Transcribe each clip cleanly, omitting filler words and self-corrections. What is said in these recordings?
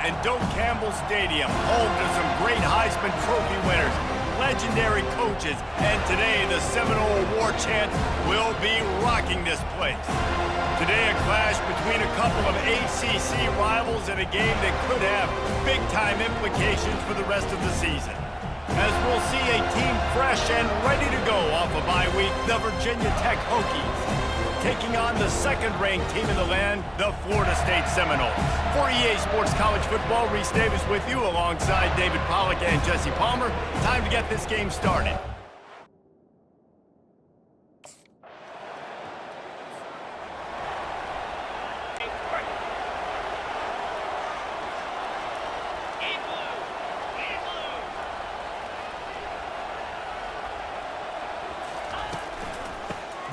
and Doak Campbell Stadium, home to some great Heisman Trophy winners, legendary coaches, and today the Seminole War Chant will be rocking this place. Today a clash between a couple of ACC rivals in a game that could have big-time implications for the rest of the season. As we'll see a team fresh and ready to go off a bye week, the Virginia Tech Hokies, taking on the second-ranked team in the land, the Florida State Seminoles. For EA Sports College Football, Reese Davis with you alongside David Pollack and Jesse Palmer. Time to get this game started.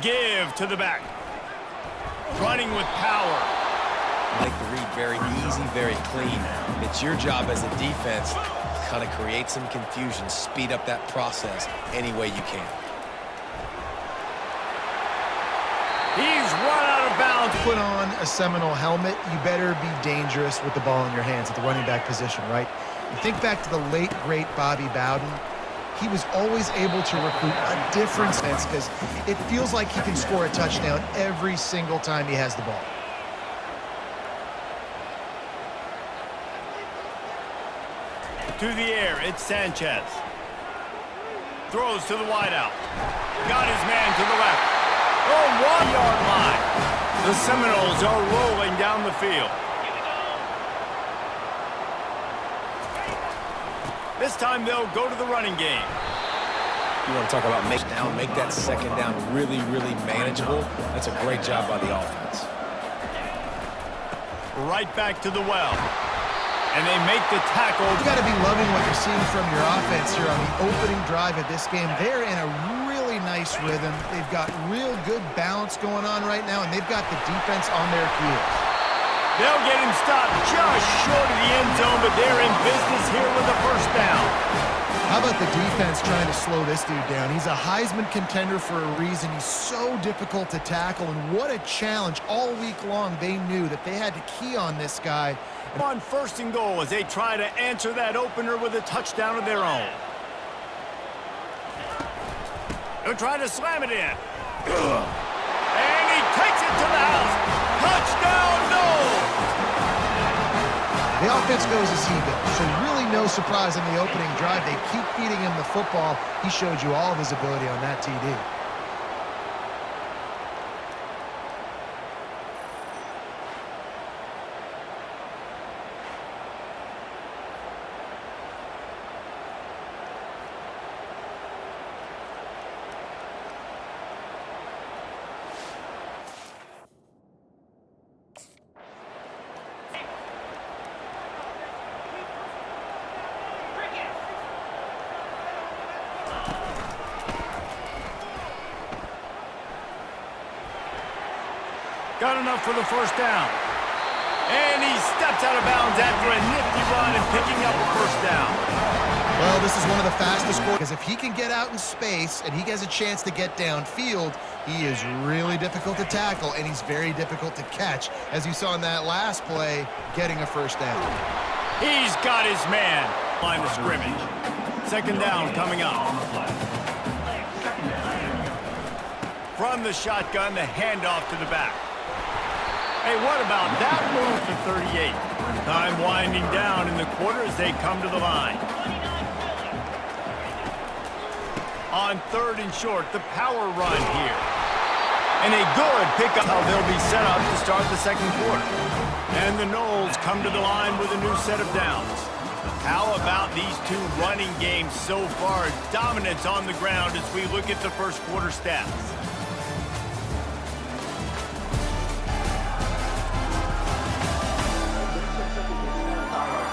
Give to the back. Running with power. Make the read very easy, very clean. It's your job as a defense to kind of create some confusion, speed up that process any way you can. He's run out of bounds. Put on a Seminole helmet, you better be dangerous with the ball in your hands at the running back position, right? You think back to the late, great Bobby Bowden. He was always able to recruit a different sense because it feels like he can score a touchdown every single time he has the ball. To the air, it's Sanchez. Throws to the wideout. Got his man to the left. Oh, 1-yard line. The Seminoles are rolling down the field. This time they'll go to the running game. You want to talk about make that second down really, really manageable. That's a great job by the offense. Right back to the well. And they make the tackle. You got to be loving what you're seeing from your offense here on the opening drive of this game. They're in a really nice rhythm. They've got real good balance going on right now, and they've got the defense on their heels. They'll get him stopped just short of the end zone, but they're in business here with a first down. How about the defense trying to slow this dude down? He's a Heisman contender for a reason. He's so difficult to tackle, and what a challenge. All week long, they knew that they had to key on this guy. On first and goal as they try to answer that opener with a touchdown of their own. They'll try to slam it in. And he takes it to the house. Touchdown, no! The offense goes as he goes, so really no surprise in the opening drive. They keep feeding him the football. He showed you all of his ability on that TD. Got enough for the first down. And he steps out of bounds after a nifty run and picking up a first down. Well, this is one of the fastest quarterbacks, because if he can get out in space and he has a chance to get downfield, he is really difficult to tackle, and he's very difficult to catch, as you saw in that last play, getting a first down. He's got his man. Line of scrimmage. Second down coming up. From the shotgun, the handoff to the back. Hey, what about that move for 38? Time winding down in the quarter as they come to the line. On third and short, the power run here. And a good pickup. How they'll be set up to start the second quarter. And the Noles come to the line with a new set of downs. How about these two running games so far? Dominance on the ground as we look at the first quarter stats.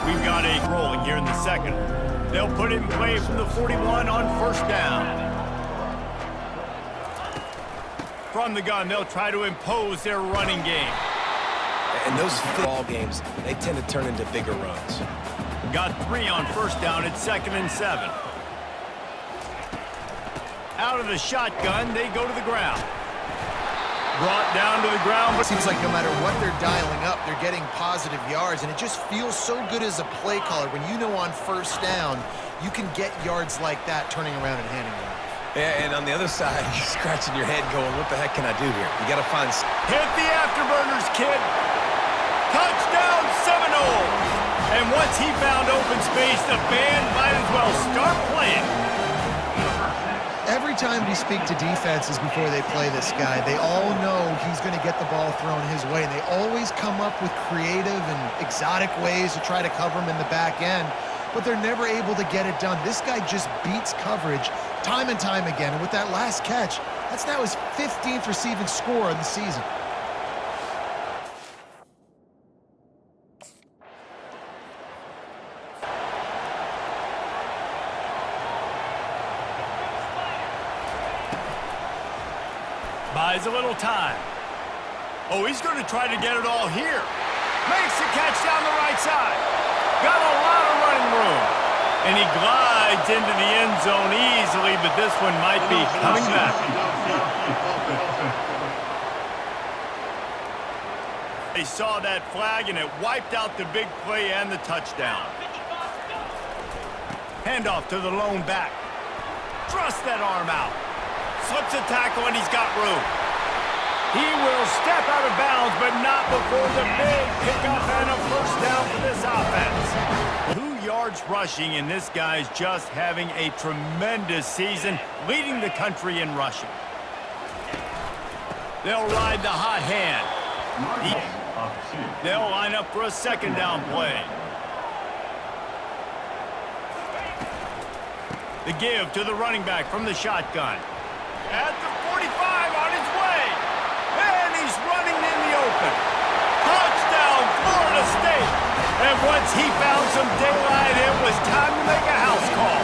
We've got a rolling here in the second. They'll put it in play from the 41 on first down. From the gun, they'll try to impose their running game. And those football games, they tend to turn into bigger runs. Got 3 on first down at 2nd and 7. Out of the shotgun, they go to the ground. Brought down to the ground. It seems like no matter what they're dialing up, they're getting positive yards, and it just feels so good as a play caller when you know on first down you can get yards like that turning around and handing it off. Yeah, and on the other side, you're scratching your head going, what the heck can I do here? You got to find... Hit the afterburners, kid. Touchdown, Seminoles. And once he found open space, the band might as well start playing. Every time we speak to defenses before they play this guy, they all know he's going to get the ball thrown his way. And they always come up with creative and exotic ways to try to cover him in the back end, but they're never able to get it done. This guy just beats coverage time and time again. And with that last catch, that's now his 15th receiving score of the season. Buys a little time. Oh, he's going to try to get it all here. Makes the catch down the right side. Got a lot of running room. And he glides into the end zone easily, but this one might be coming back. They saw that flag, and it wiped out the big play and the touchdown. Handoff to the lone back. Thrust that arm out. Slips a tackle, and he's got room. He will step out of bounds, but not before the big pickup and a first down for this offense. 2 yards rushing, and this guy's just having a tremendous season, leading the country in rushing. They'll ride the hot hand. They'll line up for a second down play. The give to the running back from the shotgun. At the 45, on his way. And he's running in the open. Touchdown, Florida State. And once he found some daylight, it was time to make a house call.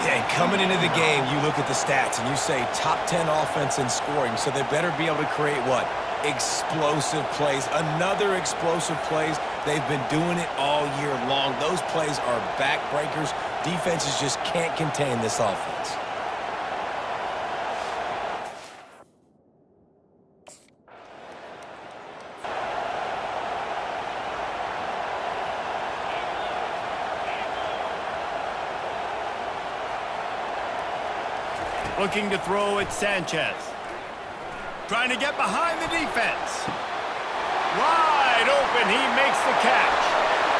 Yeah, coming into the game, you look at the stats and you say top 10 offense in scoring, so they better be able to create what? Explosive plays. Another explosive plays. They've been doing it all year long. Those plays are backbreakers. Defenses just can't contain this offense. Looking to throw at Sanchez. Trying to get behind the defense. Wide open, he makes the catch.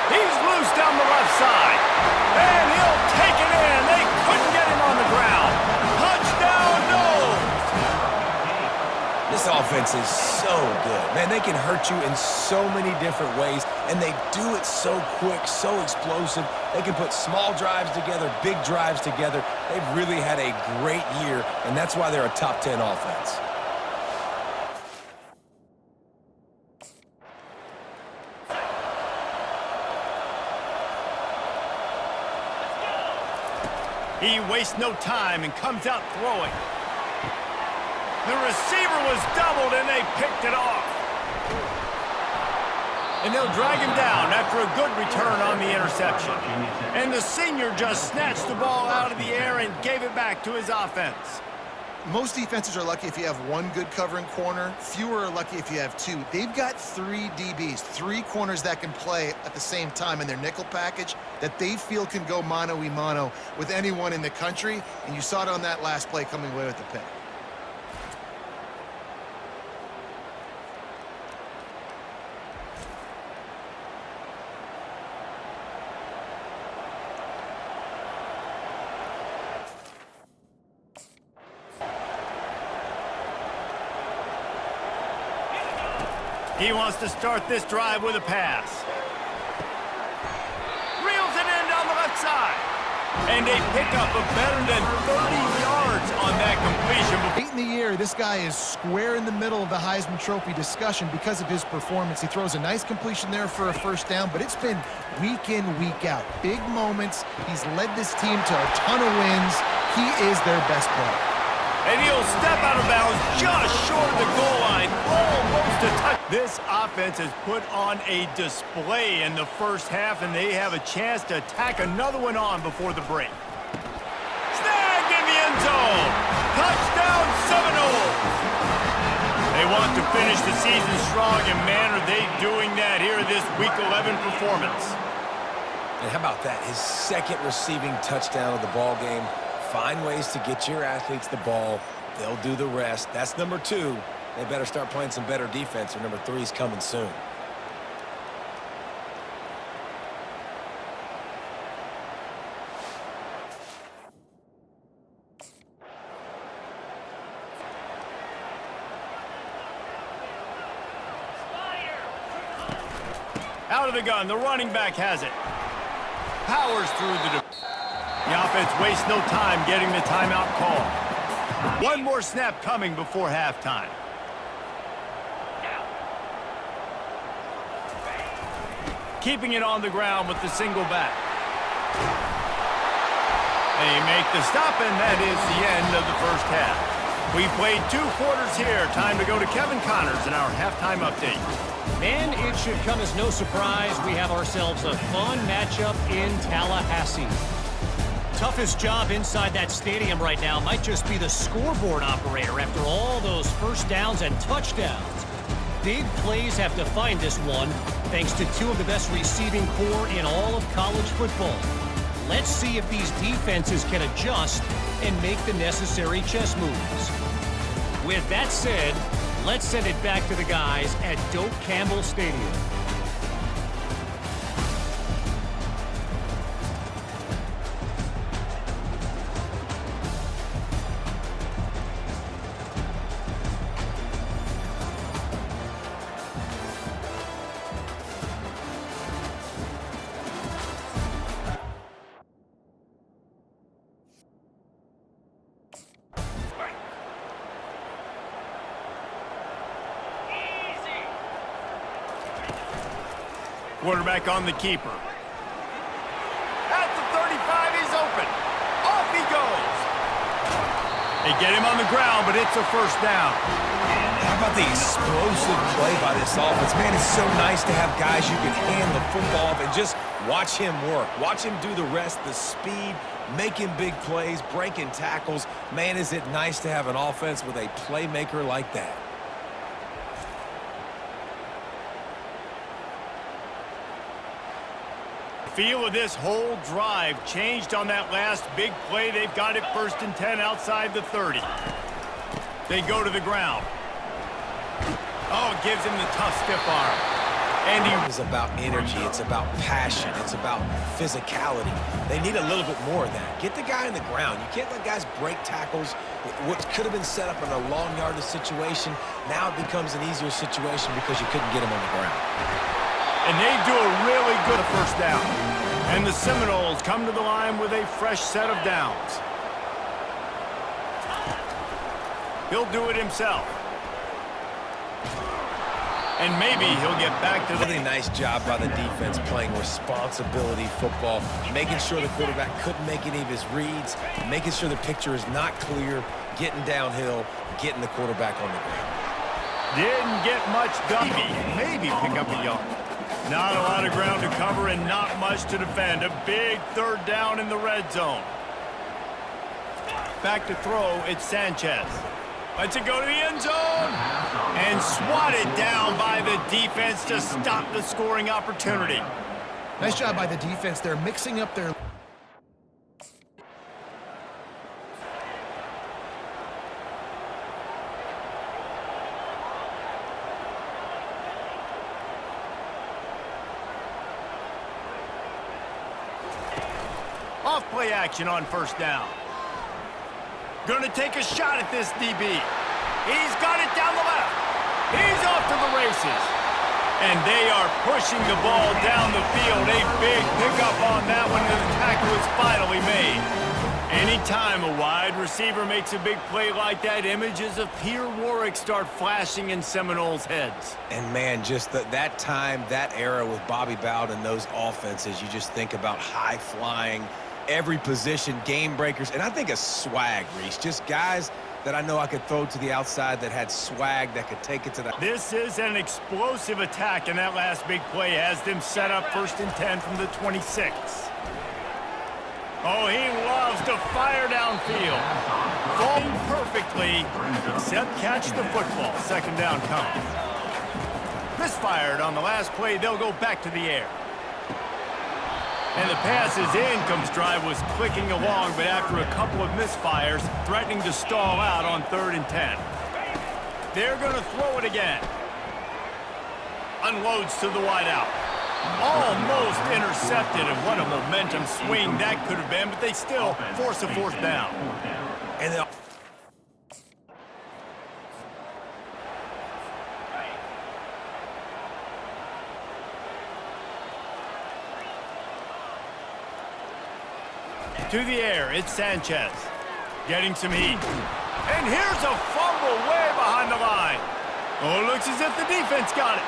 He's loose down the left side. And he'll take it in. They couldn't get him on the ground. Touchdown, Noles. This offense is so good. Man, they can hurt you in so many different ways, and they do it so quick, so explosive. They can put small drives together, big drives together. They've really had a great year, and that's why they're a top 10 offense. He wastes no time and comes out throwing. The receiver was doubled, and they picked it off. And they'll drag him down after a good return on the interception. And the senior just snatched the ball out of the air and gave it back to his offense. Most defenses are lucky if you have one good covering corner. Fewer are lucky if you have two. They've got 3 DBs, 3 corners that can play at the same time in their nickel package that they feel can go mano-a-mano with anyone in the country. And you saw it on that last play coming away with the pick. He wants to start this drive with a pass. Reels it in down the left side. And a pickup of better than 30 yards on that completion. Late in the year, this guy is square in the middle of the Heisman Trophy discussion because of his performance. He throws a nice completion there for a first down, but it's been week in, week out. Big moments. He's led this team to a ton of wins. He is their best player. And he'll step out of bounds just short of the goal line, almost a touch. This offense has put on a display in the first half, and they have a chance to tack another one on before the break. Snagged in the end zone. Touchdown, Seminoles. They want to finish the season strong, and man, are they doing that here in this Week 11 performance. And how about that? His second receiving touchdown of the ball game. Find ways to get your athletes the ball. They'll do the rest. That's number 2. They better start playing some better defense, or number 3 is coming soon. Out of the gun, the running back has it. Powers through the offense wastes no time getting the timeout call. One more snap coming before halftime. Keeping it on the ground with the single back. They make the stop, and that is the end of the first half. We've played 2 quarters here. Time to go to Kevin Connors in our halftime update. And it should come as no surprise we have ourselves a fun matchup in Tallahassee. Toughest job inside that stadium right now might just be the scoreboard operator after all those first downs and touchdowns. Big plays have defined this one, thanks to 2 of the best receiving corps in all of college football. Let's see if these defenses can adjust and make the necessary chess moves. With that said, let's send it back to the guys at Doak Campbell Stadium. Quarterback on the keeper. At the 35, he's open. Off he goes. They get him on the ground, but it's a first down. How about the explosive play by this offense? Man, it's so nice to have guys you can hand the football off and just watch him work. Watch him do the rest, the speed, making big plays, breaking tackles. Man, is it nice to have an offense with a playmaker like that. Feel of this whole drive changed on that last big play. They've got it 1st and 10 outside the 30. They go to the ground. Oh, it gives him the tough stiff arm. And he is about energy. It's about passion. It's about physicality. They need a little bit more of that. Get the guy on the ground. You can't let guys break tackles. What could have been set up in a long yardage situation, now it becomes an easier situation because you couldn't get him on the ground. And they do a really good first down. And the Seminoles come to the line with a fresh set of downs. He'll do it himself. And maybe he'll get back to the... Really nice job by the defense playing responsibility football, making sure the quarterback couldn't make any of his reads, making sure the picture is not clear, getting downhill, getting the quarterback on the ground. Didn't get much done. Maybe pick up a yard. Not a lot of ground to cover and not much to defend. A big 3rd down in the red zone. Back to throw, it's Sanchez. Lets it go to the end zone. And swatted down by the defense to stop the scoring opportunity. Nice job by the defense. They're mixing up their... Off play action on 1st down. Gonna take a shot at this DB. He's got it down the left. He's off to the races. And they are pushing the ball down the field. A big pickup on that one, and the tackle is finally made. Anytime a wide receiver makes a big play like that, images of Peter Warwick start flashing in Seminoles' heads. And man, just that time, that era with Bobby Bowden and those offenses, you just think about high-flying, every position, game breakers, and I think a swag, Reese. Just guys that I know I could throw to the outside that had swag that could take it to the... This is an explosive attack, and that last big play has them set up 1st and 10 from the 26. Oh, he loves to fire downfield. Falling perfectly, except catch the football. Second down comes. Misfired on the last play. They'll go back to the air. And the pass is in. Comes drive was clicking along, but after a couple of misfires, threatening to stall out on 3rd and 10. They're going to throw it again. Unloads to the wideout. Almost intercepted, and what a momentum swing that could have been, but they still force a 4th down. And they'll to the air, it's Sanchez. Getting some heat. And here's a fumble way behind the line. Oh, looks as if the defense got it.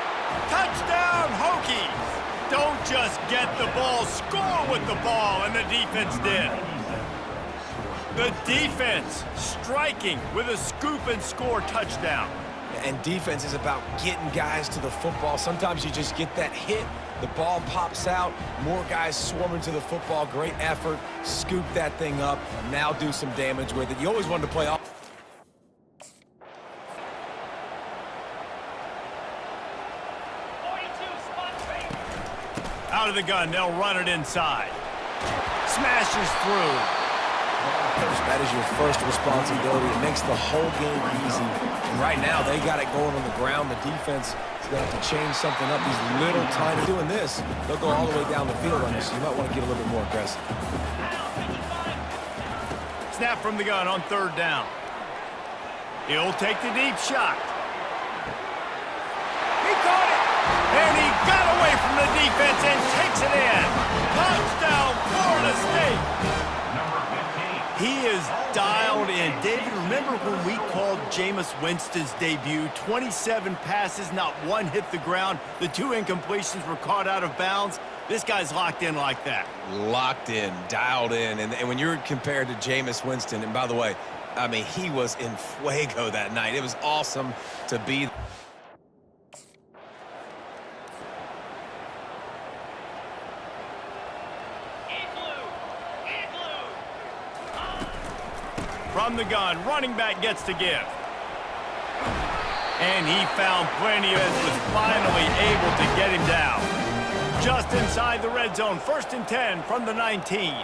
Touchdown, Hokies! Don't just get the ball, score with the ball, and the defense did. The defense striking with a scoop and score touchdown. And defense is about getting guys to the football. Sometimes you just get that hit, the ball pops out, more guys swarming to the football. Great effort, scoop that thing up, now do some damage with it. You always wanted to play off. Out of the gun, they'll run it inside. Smashes through. That is your first responsibility. It makes the whole game easy. And right now, they got it going on the ground. The defense is going to have to change something up. These little tiny doing this, they'll go all the way down the field on this. So you might want to get a little bit more aggressive. Snap from the gun on 3rd down. He'll take the deep shot. He caught it! And he got away from the defense and takes it in. Touchdown, Florida State! He is dialed in. David, remember when we called Jameis Winston's debut? 27 passes, not one hit the ground. The 2 incompletions were caught out of bounds. This guy's locked in like that. Locked in, dialed in. And when you're compared to Jameis Winston, and by the way, I mean, he was in fuego that night. It was awesome to be. From the gun, running back gets to give. And he found plenty of it, was finally able to get him down. Just inside the red zone, 1st and 10 from the 19.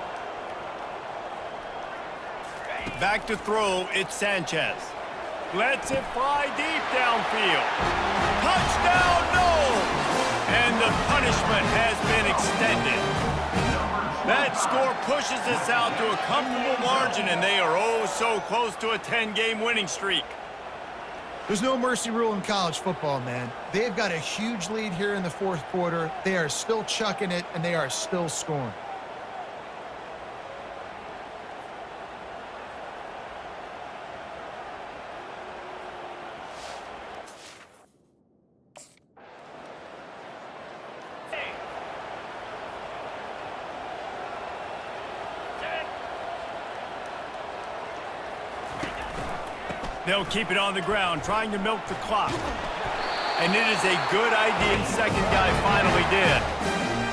Back to throw, it's Sanchez. Lets it fly deep downfield. Touchdown, no! And the punishment has been extended. That score pushes us out to a comfortable margin, and they are oh so close to a 10-game winning streak. There's no mercy rule in college football, man. They've got a huge lead here in the 4th quarter. They are still chucking it, and they are still scoring. They'll keep it on the ground, trying to milk the clock. And it is a good idea, the second guy finally did.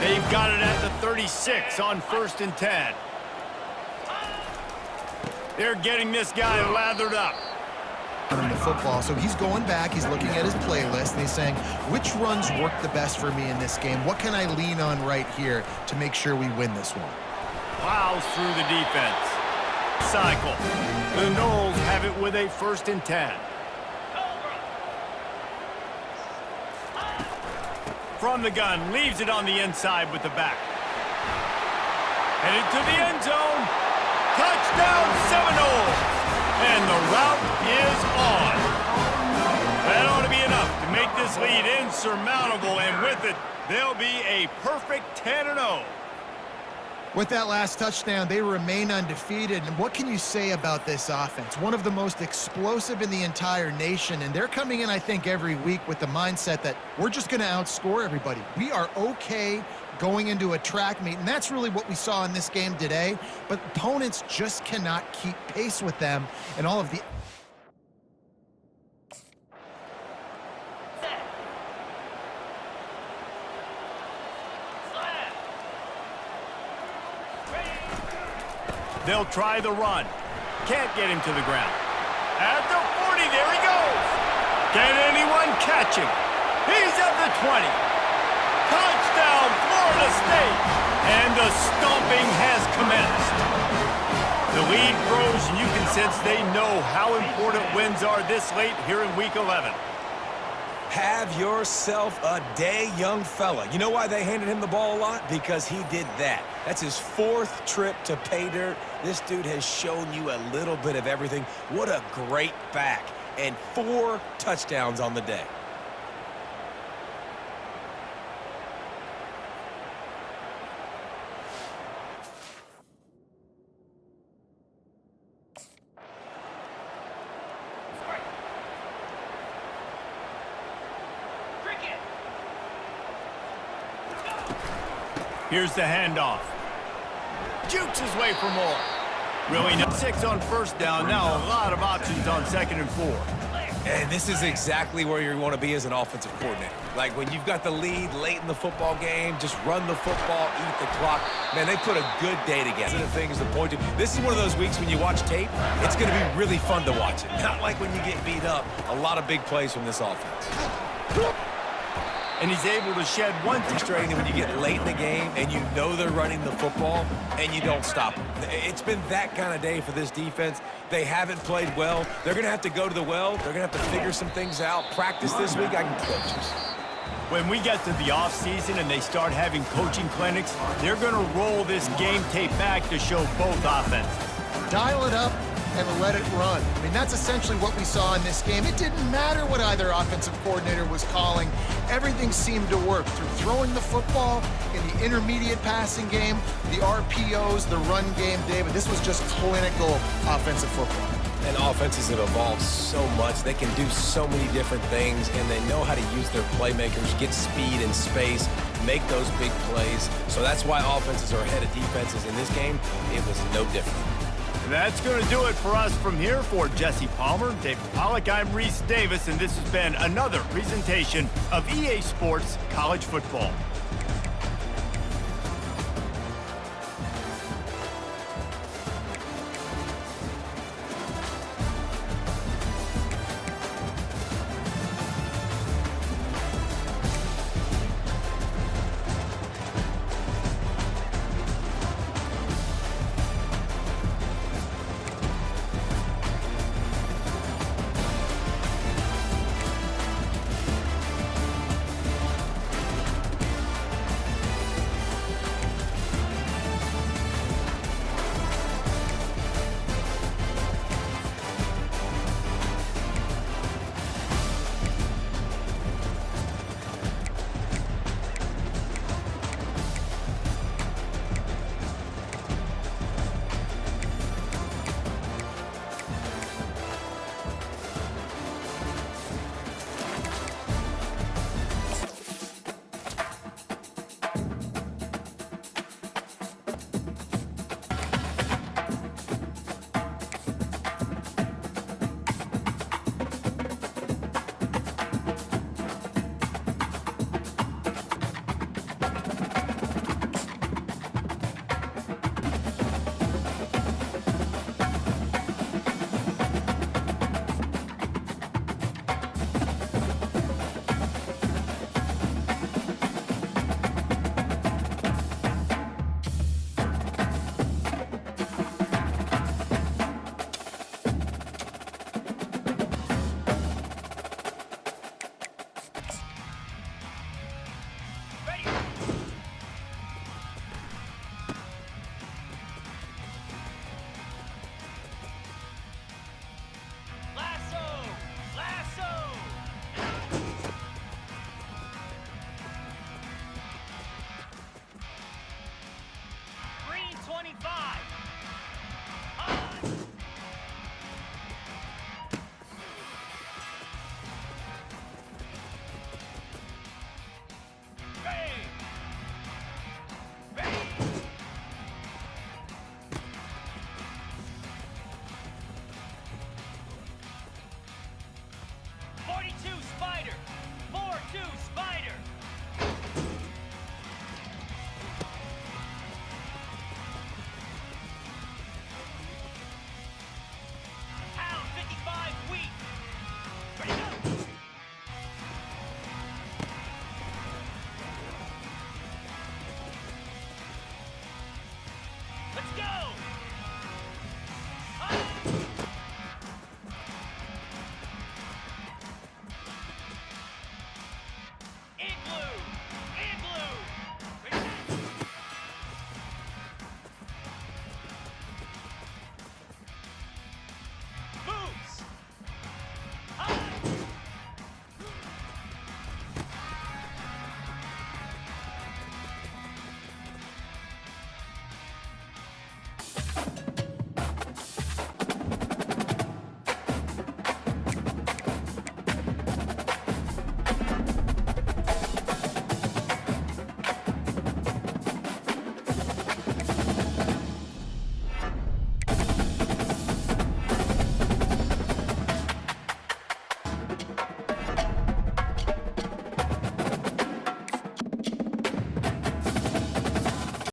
They've got it at the 36 on 1st and 10. They're getting this guy lathered up. The football, so he's going back, he's looking at his playlist, and he's saying, which runs work the best for me in this game? What can I lean on right here to make sure we win this one? Plows through the defense. Cycle. The Noles have it with a 1st and 10. From the gun, leaves it on the inside with the back. Headed to the end zone. Touchdown, Seminoles! And the route is on. That ought to be enough to make this lead insurmountable, and with it, they'll be a perfect 10-0. With that last touchdown, they remain undefeated. And what can you say about this offense? One of the most explosive in the entire nation, and they're coming in, I think, every week with the mindset that we're just going to outscore everybody. We are okay going into a track meet, and that's really what we saw in this game today. But opponents just cannot keep pace with them, and all of the They'll try the run. Can't get him to the ground. At the 40, there he goes. Can anyone catch him? He's at the 20. Touchdown, Florida State. And the stomping has commenced. The lead grows, and you can sense they know how important wins are this late here in Week 11. Have yourself a day, young fella. You know why they handed him the ball a lot? Because he did that. That's his 4th trip to pay dirt. This dude has shown you a little bit of everything. What a great back. And 4 touchdowns on the day. Here's the handoff. Jukes his way for more. Really not 6 on first down. Now a lot of options on 2nd and 4. And this is exactly where you want to be as an offensive coordinator. Like when you've got the lead late in the football game, just run the football, eat the clock. Man, they put a good day together. The things to point to. This is one of those weeks when you watch tape, it's going to be really fun to watch it. Not like when you get beat up. A lot of big plays from this offense. And he's able to shed one Frustrating when you get late in the game and you know they're running the football and you don't stop them. It's been that kind of day for this defense. They haven't played well. They're going to have to go to the well. They're going to have to figure some things out. Practice this week, I can coach. When we get to the offseason and they start having coaching clinics, they're going to roll this game tape back to show both offenses. Dial it up and let it run. I mean, that's essentially what we saw in this game. It didn't matter what either offensive coordinator was calling. Everything seemed to work through throwing the football, in the intermediate passing game, the RPOs, the run game, David. This was just clinical offensive football. And offenses have evolved so much. They can do so many different things, and they know how to use their playmakers, get speed and space, make those big plays. So that's why offenses are ahead of defenses. In this game, it was no different. That's going to do it for us from here. For Jesse Palmer, David Pollack, I'm Reese Davis, and this has been another presentation of EA Sports College Football.